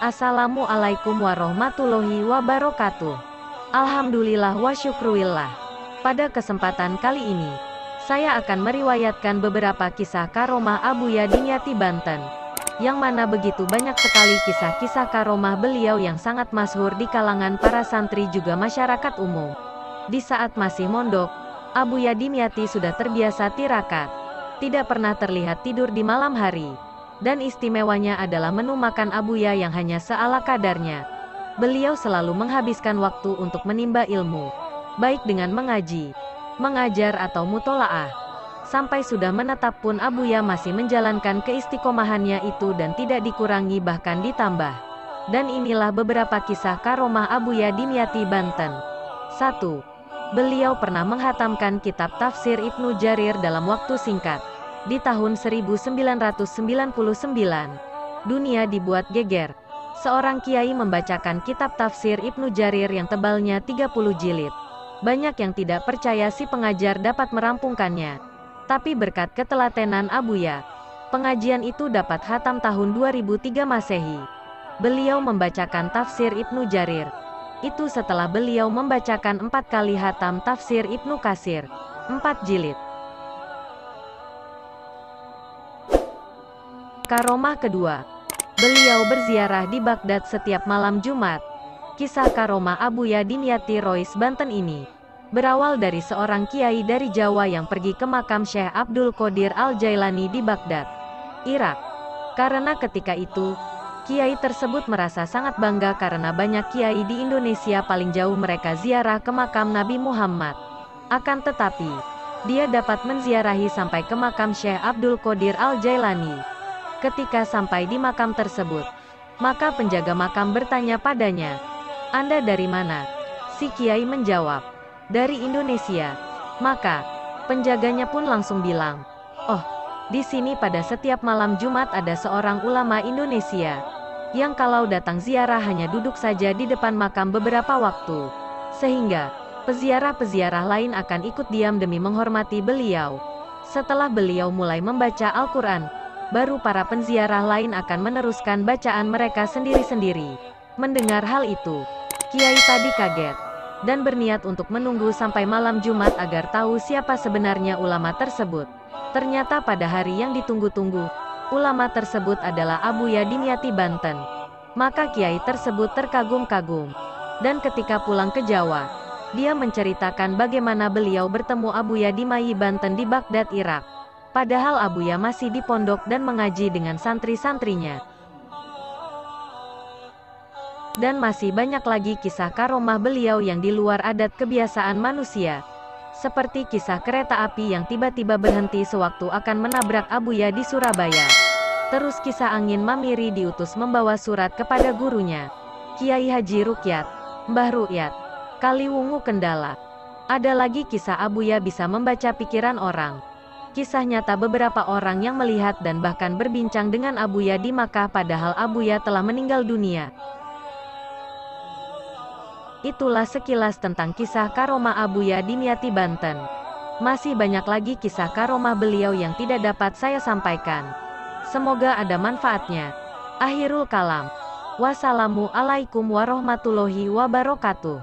Assalamualaikum warahmatullahi wabarakatuh. Alhamdulillah wa syukrulillah. Pada kesempatan kali ini, saya akan meriwayatkan beberapa kisah karomah Abuya Dimyati Banten, yang mana begitu banyak sekali kisah-kisah karomah beliau yang sangat masyhur di kalangan para santri juga masyarakat umum. Di saat masih mondok, Abuya Dimyati sudah terbiasa tirakat, tidak pernah terlihat tidur di malam hari. Dan istimewanya adalah menu makan Abuya yang hanya seala kadarnya. Beliau selalu menghabiskan waktu untuk menimba ilmu, baik dengan mengaji, mengajar atau mutolaah. Sampai sudah menetap pun Abuya masih menjalankan keistiqomahannya itu dan tidak dikurangi bahkan ditambah. Dan inilah beberapa kisah karomah Abuya Dimyati Banten. 1. Beliau pernah menghatamkan kitab tafsir Ibnu Jarir dalam waktu singkat. Di tahun 1999, dunia dibuat geger. Seorang kiai membacakan kitab tafsir Ibnu Jarir yang tebalnya 30 jilid. Banyak yang tidak percaya si pengajar dapat merampungkannya. Tapi berkat ketelatenan Abuya, pengajian itu dapat hatam tahun 2003 Masehi. Beliau membacakan tafsir Ibnu Jarir. Itu setelah beliau membacakan 4 kali hatam tafsir Ibnu Katsir, 4 jilid. Karomah kedua, beliau berziarah di Baghdad setiap malam Jumat. Kisah karomah Abuya Dimyati Rois Banten ini berawal dari seorang kiai dari Jawa yang pergi ke makam Syekh Abdul Qadir Al-Jailani di Baghdad, Irak. Karena ketika itu, kiai tersebut merasa sangat bangga karena banyak kiai di Indonesia paling jauh mereka ziarah ke makam Nabi Muhammad. Akan tetapi, dia dapat menziarahi sampai ke makam Syekh Abdul Qadir Al-Jailani. Ketika sampai di makam tersebut, maka penjaga makam bertanya padanya, "Anda dari mana?" Si kiai menjawab, "Dari Indonesia." Maka, penjaganya pun langsung bilang, "Oh, di sini pada setiap malam Jumat ada seorang ulama Indonesia, yang kalau datang ziarah hanya duduk saja di depan makam beberapa waktu. Sehingga, peziarah-peziarah lain akan ikut diam demi menghormati beliau. Setelah beliau mulai membaca Al-Quran, baru para penziarah lain akan meneruskan bacaan mereka sendiri-sendiri." Mendengar hal itu, kiai tadi kaget, dan berniat untuk menunggu sampai malam Jumat agar tahu siapa sebenarnya ulama tersebut. Ternyata pada hari yang ditunggu-tunggu, ulama tersebut adalah Abuya Dimyati Banten. Maka kiai tersebut terkagum-kagum, dan ketika pulang ke Jawa, dia menceritakan bagaimana beliau bertemu Abuya Dimyati Banten di Baghdad, Irak. Padahal Abuya masih di pondok dan mengaji dengan santri-santrinya. Dan masih banyak lagi kisah karomah beliau yang di luar adat kebiasaan manusia. Seperti kisah kereta api yang tiba-tiba berhenti sewaktu akan menabrak Abuya di Surabaya. Terus kisah angin mamiri diutus membawa surat kepada gurunya, Kiai Haji Rukyat, Mbah Rukyat, Kaliwungu Kendala. Ada lagi kisah Abuya bisa membaca pikiran orang. Kisah nyata beberapa orang yang melihat dan bahkan berbincang dengan Abuya di Makkah padahal Abuya telah meninggal dunia. Itulah sekilas tentang kisah karomah Abuya Dimyati Banten. Masih banyak lagi kisah karomah beliau yang tidak dapat saya sampaikan. Semoga ada manfaatnya. Akhirul kalam. Wassalamualaikum warahmatullahi wabarakatuh.